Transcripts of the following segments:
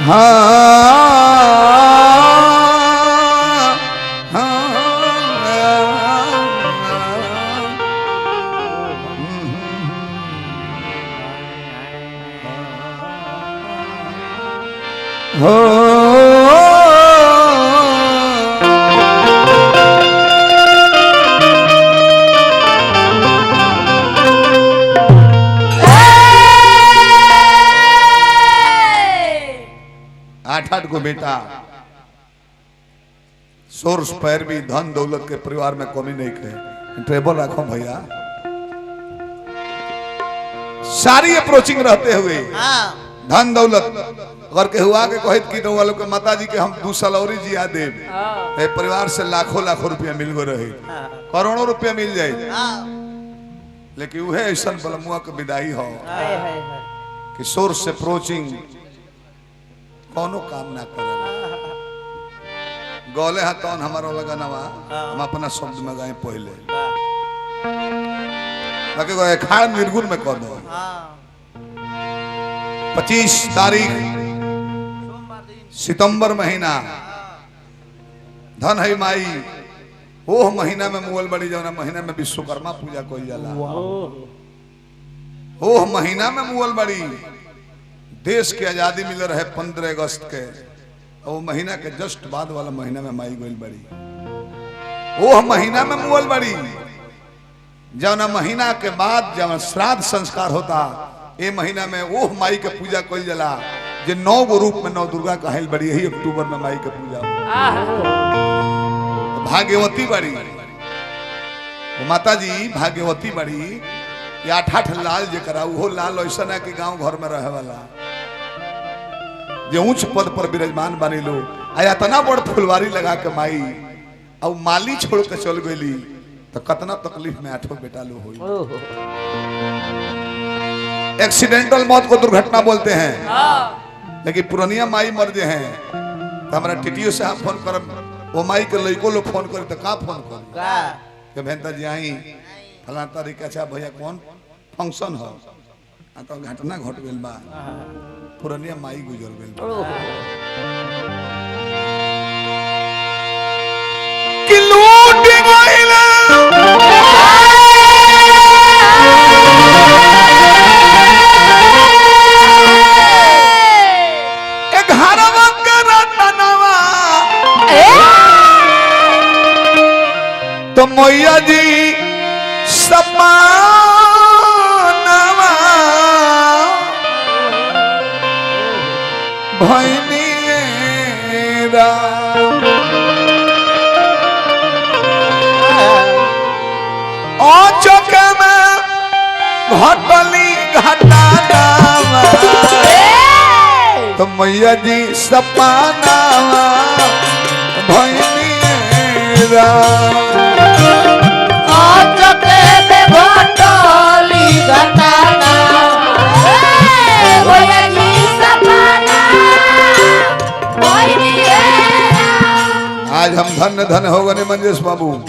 आठ को बेटा, सोर्स पैर भी, धन दौलत के परिवार में कमी नहीं कहे। ट्रेबल रखो भैया, सारी अप्रोचिंग रहते हुए धन दौलत अगर के हुआ के कहित की वालों के माता जी के हम 2 साल और जिया देव, परिवार से लाखों लाखों रुपया मिल गो रहे, करोड़ों रुपया मिल जाए, लेकिन वह ऐसा बलमुआ के विदाई हो कि सोर्स से अप्रोचिंग कोनो काम ना करे। गौले हाथन हमारा लगनवा हम अपना शब्द में गाए पहले बाकी गए खाड़ निर्गुण में कह दो। 25 तारीख सितंबर महीना, धन है माई, वो महीना में मुगल बड़ी जाना महीना में विश्वकर्मा पूजा कोई जाला, वो महीना में मुगल बड़ी देश की आजादी मिल रहे 15 अगस्त के, वो महीना के जस्ट बाद वाला महीना में माई गोल बड़ी, वो महीना में मुगल बड़ी जौना महीना के बाद जब श्राद्ध संस्कार होता, ये महीना में वो माई के पूजा कोई जला जे 9 गो रूप में 9 दुर्गा कहल बड़ी, यही अक्टूबर में माई के पूजा तो भाग्यवती बड़ी, माता जी भाग्यवती बड़ी। या 8 लाल जरा वो लाल ऐसा ना कि गांव घर में रहे वाला जो उच्च पद पर विराजमान बने लो, आया तना बड़ फुलवारी लगा के माई अब माली छोड़ के चल गई तो कतना तकलीफ में 8 बेटा लो हुई। एक्सीडेंटल मौत को दुर्घटना बोलते हैं, लेकिन पुरानिया माई मर जे हैं तो हमारा टीटीओ से आप फोन कर, वो माई के लड़को लोग फोन करे तो का फोन कर भेंता जी आई फला तारीख, अच्छा भैया कौन फंक्शन हो, तो घटना घट गई बा, पुरानिया माई गुजर गई तो मैया जी सपनावा भैनीरा ओ चौके में घटली घटानावा तो मैया जी सपनावा भैनीरा आज हम धन्य धन्य हो गए मंजेश बाबू,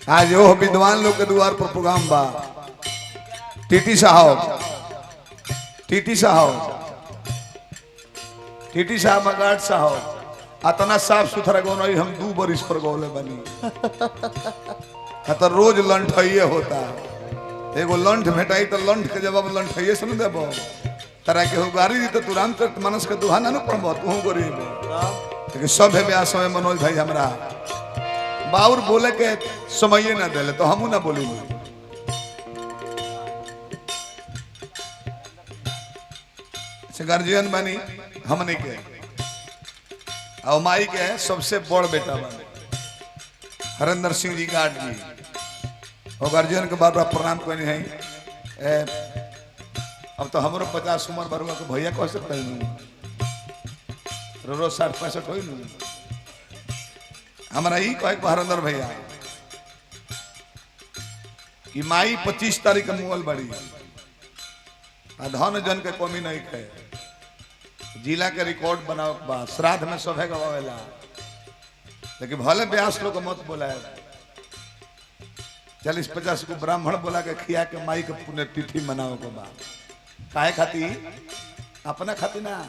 आज वो विद्वान लोग के द्वार पर प्रोग्राम बा। टीटी साहब मगाट साहब अतना साफ सुथरा गौन हम 2 बरिस पर गौले बनी तो रोज लंठइये होता, एगो लंठ भेटाई तो लंठ के जवाब लंठइये से न देबो, तरह के हो गारी दी तो तुरंत मनस के दुहा न पढ़बो तू गरीब, लेकिन सब है ब्याह समय मनोज भाई हमरा बाउर बोले के समय ना देले तो हमू ना बोली। गार्जियन बनी हमने के और माई के सबसे बड़ बेटा बने हरेंद्र सिंह जी गार्ड जी, और गार्जियन के बार बार प्रणाम करनी है। अब तो हमारो 50 उम्र बरुआ के भैया कह सकते हैं, रोज 60-65 हो हमारा ही कहे हरेंद्र भैया कि माई 25 तारीख के मुगल बड़ी, धन जन के कमी नहीं है, जिला के रिकॉर्ड बनाओ बा, श्राद्ध में सभे गवावेला, लेकिन भले ब्यास लोग मत बोलाए, 40-50 को ब्राह्मण बोला के खिया के माई के पुण्यतिथि मनाओ के बा, काहे खाती अपना खाती ना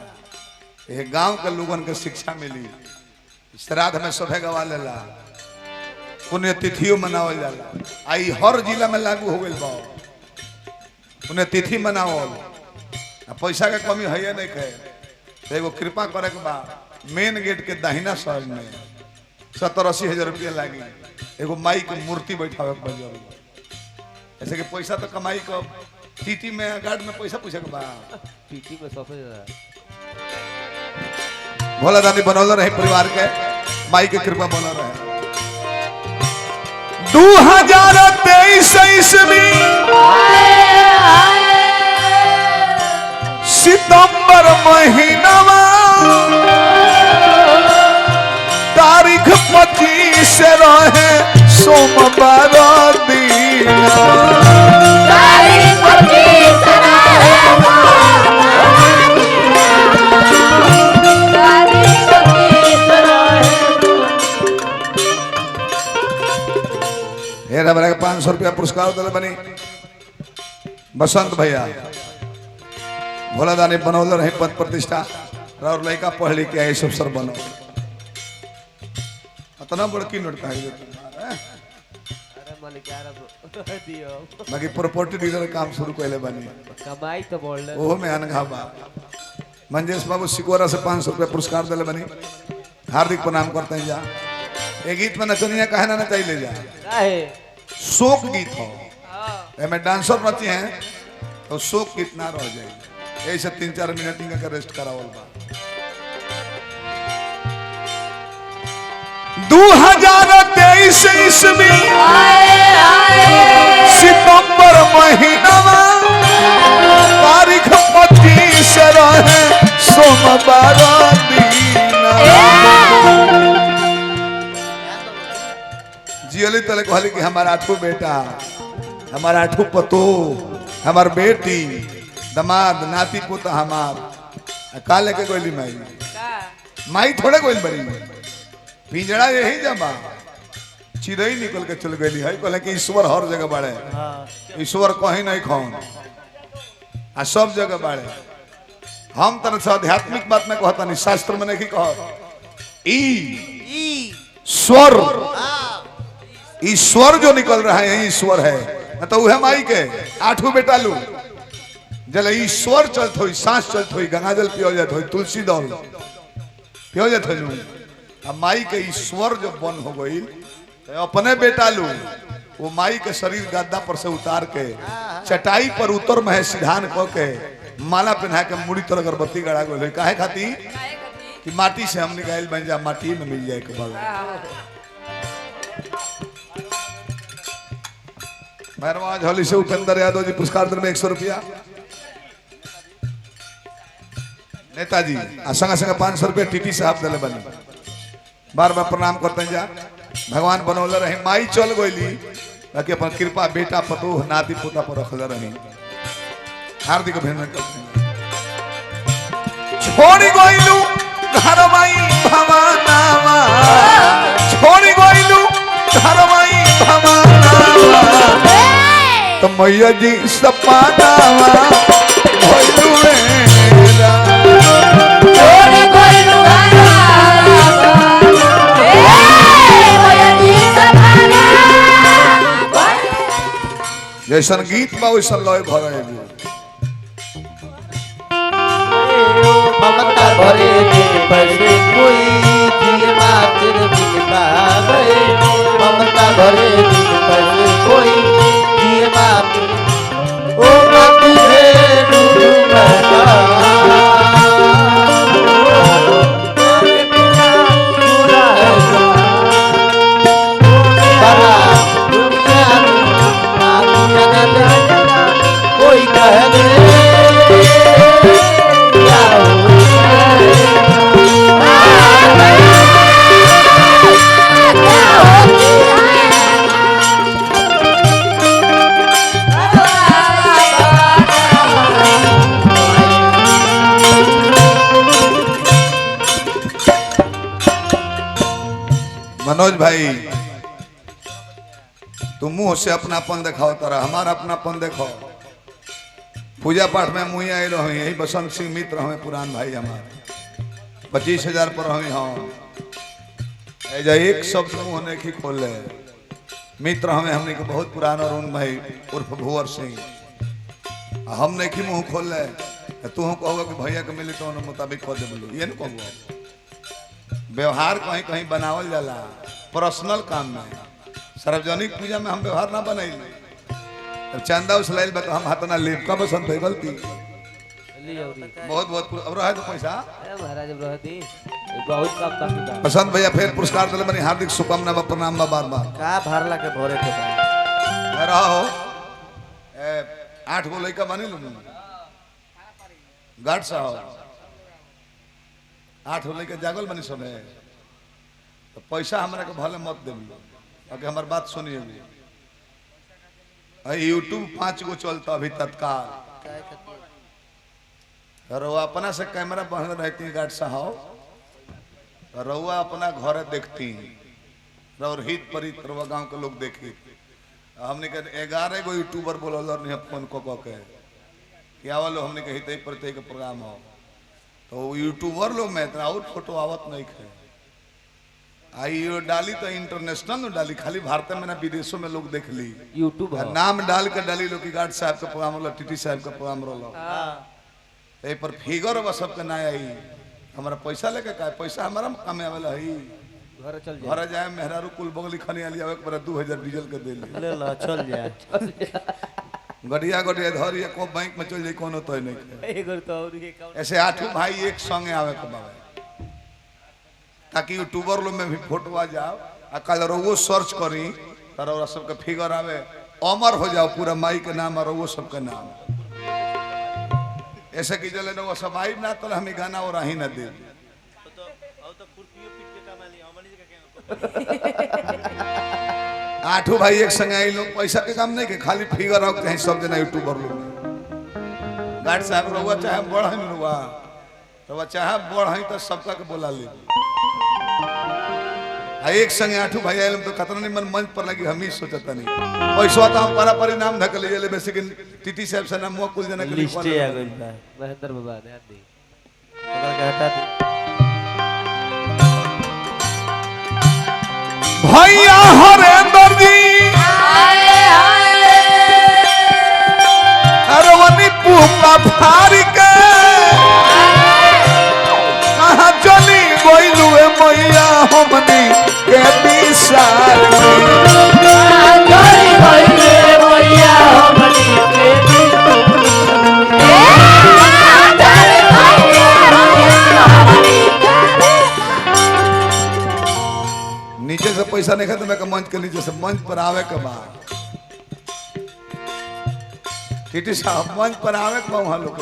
ये गांव के लोगन के शिक्षा मिली। श्राद्ध में सभे गवा लेला, पुण्यतिथियों मनावल जाला। आई हर जिला में लागू हो गई बा पुण्यतिथि मनावल। पैसा के कमी है नहीं है तो एगो कृपा करे के बा मेन गेट के दाहिना साइड में 70-80 हजार रुपया लागी एगो माई के मूर्ति बैठावे के बा। ऐसे कि पैसा तो कमाई को टीटी में गार्ड में पैसा पूछे के बा। टीटी में सबसे ज्यादा भोला दानी बनौल रहे परिवार के माई के कृपा बना रहे। 2023 ईस्वी सितंबर महीनावा तारीख 25 रहे सोमवार दिन। तारीख 25 हेरा बड़ा 500 रुपया पुरस्कार दिले बनी बसंत भैया। भोला दानी बनौल रहे पद प्रतिष्ठा और लड़का पढ़ लिख के आई सब सर बनो इतना बड़की नोट का अरे मालिक यार दियो बाकी प्रॉपर्टी डीलर काम शुरू कैले बनी कमाई तो बोल ले ओहो में अनघा बा। मंजेश बाबू सिकोरा से 500 रुपया पुरस्कार दिले बनी हार्दिक प्रणाम करते हैं। जा ये गीत में नचनिया कहे ना चाहिए ले जा काहे शोक गीत हो हां एमे डांसर नची हैं तो शोक गीत ना रह जाए। ऐसे 3-4 मिनट इनका रेस्ट करावल बा। 2023 ईस्वी सितंबर महीना तारीख 25 रहे सोमवार जियली तले कहली कि हमारा 8 बेटा हमारा 8 पतो हमार बेटी दमाद नाती पोता हमार का लेके गोली माई माई थोड़े गोल बड़ी पिंजड़ा यही जमा चिड़ई निकल के चल गई है। कहले कि ईश्वर हर जगह बाड़े ईश्वर कहीं नहीं खौन आ सब जगह बाड़े। हम तरह से आध्यात्मिक बात में कहता नहीं शास्त्र में नहीं कह स्वर ईश्वर जो निकल रहा है ईश्वर है तो वह माई के 8 बेटा लू जल ईश्वर चलत हो सांस चलत हो गंगाजल पियल जात हो तुलसी दल पियल जात हो। अब माई के ईश्वर जो बन हो गई तो अपने बेटा लू वो माई के शरीर गद्दा पर से उतार के चटाई पर उतर में सिधान कह के माला पहना के मुड़ी तर अगरबत्ती गड़ा गई काहे खाती कि माटी से हम निकाल बन जा माटी में मिल जाए के बाद मेहरबान झोली से उपेंद्र यादव जी पुरस्कार में 100 रुपया नेताजी संग संग 500 रुपया टीटी साहब दिले बनी बार बार प्रणाम करते हैं। जा भगवान बनौले रहे माई चल गई बाकी अपन कृपा बेटा पतोह नाती पोता पर रखले रही हार्दिक अभिनंदन करते हैं। छोड़ी गइलू घर माई भवानावा छोड़ी गइलू घर माई भवानावा तो मैया जी सपानावा भइलू मेरा छोड़ गइलू जैसन गीत बा वैसन लय भरे ममता भरे दिल पर कोई दिल मात्र दिल पावे ममता भरे दिल पर कोई दिल मात्र ओ माथे डूबता कोई कह दे मनोज भाई तुम मुंह से अपनापन दिखाओ तारा हमारा अपनापन देखो पूजा पाठ में मुँह आए रहो यही बसंत सिंह मित्र हमें पुरान भाई हमारे 25,000 पर हमें हम ऐजा एक शब्द मुंह होने की खोले मित्र हमें हमने के बहुत पुराना अरुण भाई उर्फ भुवर सिंह हम नहीं की मुंह खोल ले तू हम कहोगा कि भैया के मिली तो मुताबिक कह दे बोलो ये नहीं कहूँगा व्यवहार कहीं कहीं बनावल जाला पर्सनल काम में सार्वजनिक पूजा में हम व्यवहार ना बनाई चंदा उस लाइल बता हम हाथ ना लेप का बसंत है गलती बहुत बहुत अब रहा है तो पैसा महाराज रहती बहुत काम बाकी बा बसंत भैया फिर पुरस्कार दिले बनी हार्दिक शुभकामना बा प्रणाम बा बार बार का भरला के भोरे के रहा हो 8 गो लड़का बनी लो गार्ड साहब 8 गो लड़का जागल बनी सब है तो पैसा हमरा के भले मत देबी अगर हमार बात सुनिए यूट्यूब 5 गो चलता अभी तत्काल रउआ अपना से कैमरा बंद रहती गार्ड साहब रउआ अपना घर देखती और हित परित रउआ गांव के लोग देखी हमने के 11 गो यूट्यूबर बोलल नहीं फोन को के कि आवलो हमने के हित परित के प्रोग्राम हो तो यूट्यूबर लोग में इतना और फोटो आवत नहीं है आई डाली तो इंटरनेशनल डाली खाली भारत में ना विदेशों में लोग देख ली यूट्यूब नाम डाल के डाली लोग गार्ड साहब का प्रोग्राम रोल टीटी साहब का प्रोग्राम रोल पर फिगर बस सबके ना आई हमारा पैसा लेके का पैसा हमारा कमे वाला है घर चल घर जाए मेहरारू कुल बगली खनी आली आवे के 2000 डीजल के दे ले ला चल जाए गड़िया गड़िया धर या को बैंक में चल जाई कोनो तो नहीं एगो तो और के कौन ऐसे 8 भाई एक संगे आवे के बावे ताकि यूट्यूबर लोग में भी फोटो आ जाओ आ कल रोगो सर्च करी तर और सबके फिगर आवे अमर हो जाओ पूरा माई के नाम और वो सबके नाम ऐसे कि चले ना सब आई ना तो हमें गाना और ही ना दे आठों भाई एक संग आई लोग पैसा के काम नहीं के खाली फिगर हो कहीं सब जना यूट्यूबर लोग गार्ड साहब रहुआ चाहे बड़ है रुआ रहुआ चाहे बड़ है तो सबका के बोला ले एक संग आठों भाई आए तो कतना नहीं मन मंच पर लगी हम ही सोचता नहीं पैसा तो हम पारा परिणाम धक ले ले बेसिक टीटी साहब से नाम कुल जना के लिस्ट आ गइल बा महेंद्र बाबा ध्यान दे अगर के हटा दे भैया हरेंद्र जी अरवनी पुपा फारी के कहाँ चली गोइलू मैया हमनी के बिसार नीचे से पैसा नहीं खाता मैं मंच के नीचे से मंच पर आवे के बाद टीटी साहब मंच पर आवे के वहां लोग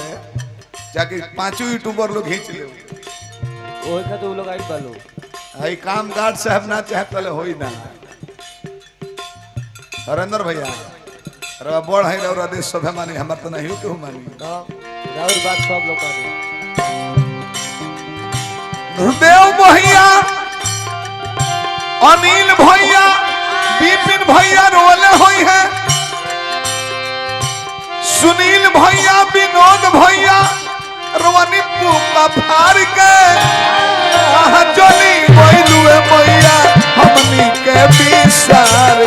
जाके 5 यूट्यूबर लोग खींच ले ओए का तो लोग आई बालो आई काम गार्ड साहब ना चाहे पहले होई ना हरेंद्र भैया अरे बड़ है और देश सब मानी हम तो नहीं क्यों मानी तो राउर बात सब लोग मानी गुरुदेव भैया अनिल भैया विपिन भैया रोले हुई है सुनील भैया विनोद भैया रोनी पुपा फार के चली कोइलुए मैया हमनी के बिसार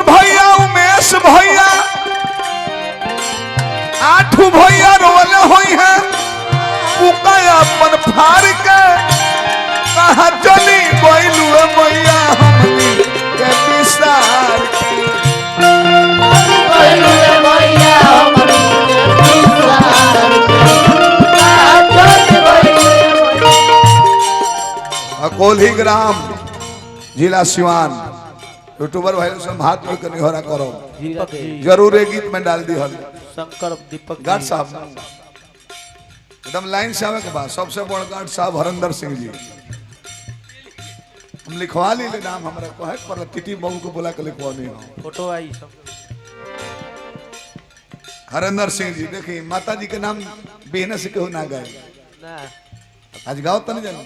भैया उमेश भैया 8 भैया रोले हुई है पुकाया अपन फार के कहा चली कोइलू मैया हमनी के बिसार अकोली ग्राम जिला सिवान यूट्यूबर भाई से हाथ में करनी होरा करो जरूर एक गीत में डाल दी हल शंकर दीपक गार्ड साहब एकदम लाइन से आवे के बाद सबसे बड़ गार्ड साहब हरेंद्र सिंह जी हम लिखवा ली नाम हमरा कहे पर टीटी बाबू को बुला के लिखवानी हो फोटो आई सब हरेंद्र सिंह जी देखिए माता जी के नाम बिहने से क्यों ना गाए ना आज गाओ तो नहीं जानो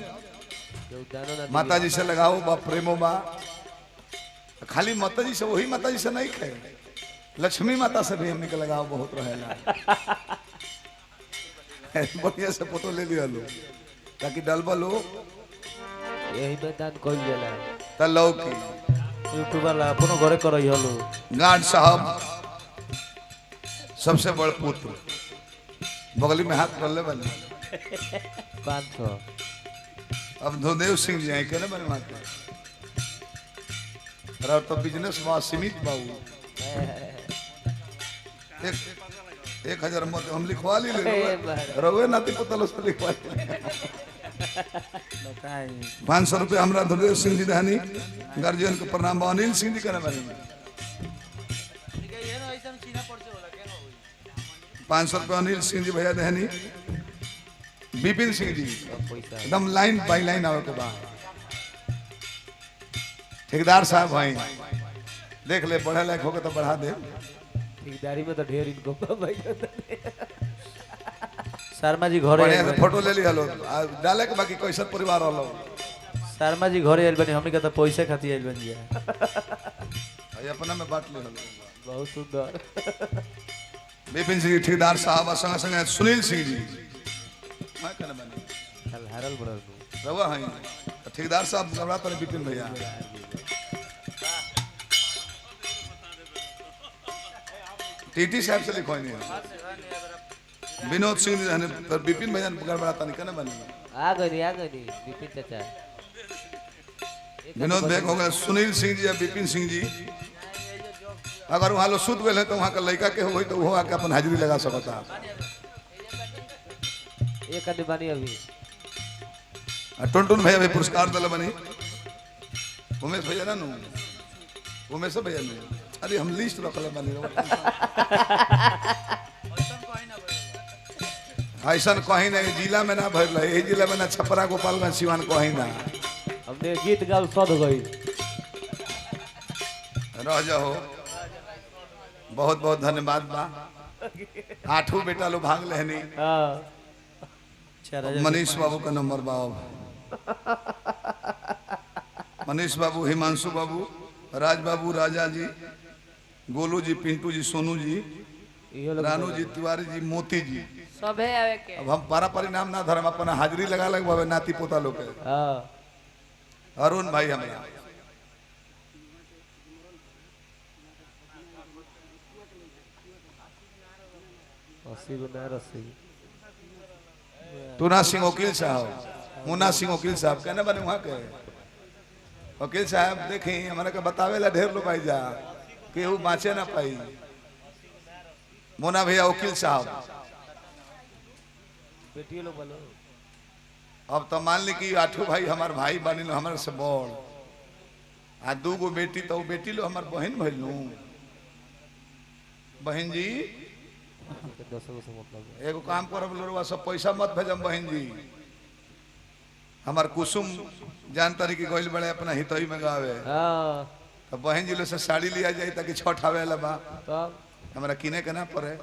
योगदानो ना माता जी से लगाओ बा प्रेमो बा। खाली माता जी से, वही माता जी से नहीं खे, लक्ष्मी माता से भी हमने के लगाओ बहुत रहेला। बढ़िया से फोटो ले लिया लो ताकि डलबा लो यही में दान कोई जाला तलो की। यूट्यूबर ला अपनो घरे करई हलो। गार्ड साहब सबसे बड़ पुत्र बगली में हाथ कर ले बने। 500 अब धोदेव सिंह जी आए के ना बने माते और तो बिजनेस बा सीमित बाबू 1000 मत हम लिखवा ली ले रवे नाती पतलो से लिखवा ली। 500 रुपये हमरा धोदेव सिंह जी दहनी गार्जियन को प्रणाम बा। अनिल सिंह जी के ना बने 500 रुपये अनिल सिंह जी भैया दहनी। विपिन सिंह जी पैसा एकदम लाइन बाई लाइन आवे के बाद। ठेकेदार साहब भाई देख ले, पढ़े लायक होगा तो बढ़ा दे। ठेकेदारी में तो ढेर इनको भाई। शर्मा जी घरे बढ़िया से फोटो ले लिया लो डाले के बाकी कैसा परिवार वालो। शर्मा जी घरे आइल बनी हमनी के तो पैसे खाती आइल बनी है। ये अपना में बात ले लो। बहुत सुंदर। विपिन सिंह जी ठेकेदार साहब संग संग सुनील सिंह जी मैं कहने बने कल हरल बड़ा रवा हैं ठेकेदार साहब घबरा तो विपिन भैया। टीटी साहब से लिखवाई नहीं विनोद सिंह जी ने पर विपिन भैया गड़बड़ाता नहीं कहने बने। आ गई विपिन चाचा विनोद भैया हो गए सुनील सिंह जी या विपिन सिंह जी। अगर वहाँ लोग सुत गए तो वहाँ का लड़का के हो तो वो आके अपन हाजिरी लगा सकता। एक आदमी बनी अभी टुनटुन भैया भी पुरस्कार दिला बनी। उमेश भैया ना नु उमेश भैया ने अरे हम लिस्ट रखले बनी ऐसा कहीं नहीं जिला में ना भरल है। जिला में ना छपरा गोपालगंज सिवान कहीं ना। हमने गीत गाल सद गई रह जाओ। बहुत बहुत धन्यवाद बा। 8 बेटा लो भाग लेनी। हां मनीष बाबू का नंबर बा। मनीष बाबू, हिमांशु बाबू, राज बाबू, राजा जी, गोलू जी, पिंटू जी, सोनू जी, रानू जी, तिवारी जी, मोती जी सबे आवे के। अब हम पारापारी नाम ना धरम अपना हाजिरी लगा लग बाबे नाती पोता लोग के। हां अरुण भाई हमरा रस्सी टूना सिंह वकील साहब, मुन्ना सिंह वकील साहब कहने बने वहाँ के वकील साहब देखी हमारे के बतावे ला ढेर लोग आई जा केहू बाँचे ना पाई। मुन्ना भैया वकील साहब बेटी लोग बोलो अब तो मान ली कि 8 भाई हमार भाई बनी लो हमारे से बड़ आ 2 गो बेटी तो बेटी लो हमार बहन भइल नु। बहन जी 10 से मतलब एगो काम करब लोरवा सब पैसा मत भेजम बहन जी। हमार कुसुम जान तारी की गइल बड़े अपना हितई में गावे हां तो बहन जी लो से साड़ी लिया जाए ताकि छठ आवे ला बा तब हमरा किने के ना पड़े।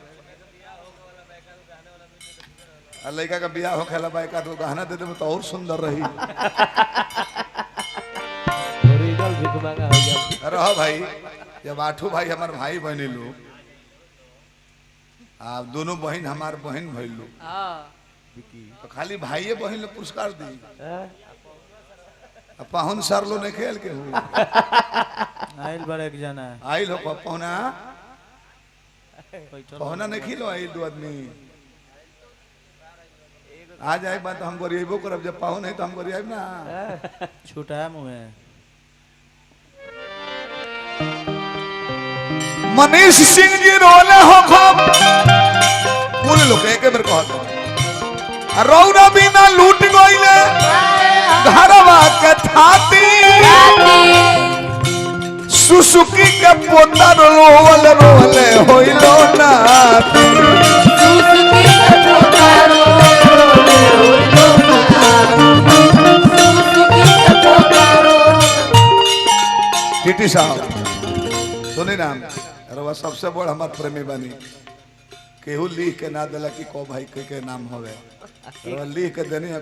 आ लड़का का बियाह हो खेला बा एक आध गो गहना दे दे तो और सुंदर रही। ओरिजिनल भिख मांगा हो गया। रह भाई जब 8 भाई हमार भाई बहनी लो आ दोनों बहन हमार बहन भइल लो हां तो खाली भाइये बहन लो पुरस्कार दी। हैं? पाहुन सर लो नहीं खेल के हुई आइल बड़े एक जना आइल हो पहुना पहुना नहीं खिलो आइल 2 आदमी आ जाए बात हम गरीबो करब जब पाहुन है तो हम गरीब ना। छूटा मुँह मनीष सिंह जी रोले हो खूब बोले लोग एक बार कहत रौरा बिना लूट गइले घरवा के थाती सुसुकी के पोता रोवल रोवले होइलो नाती। सुसुकी के पोता रोले होइलो नाती। सुसुकी के पोता टीटी साहब सुनी नाम रवा सबसे बड़ हमार प्रेमी बनी केहू लिख के ना दिला कि को भाई के नाम हवे रवा लिख के देनी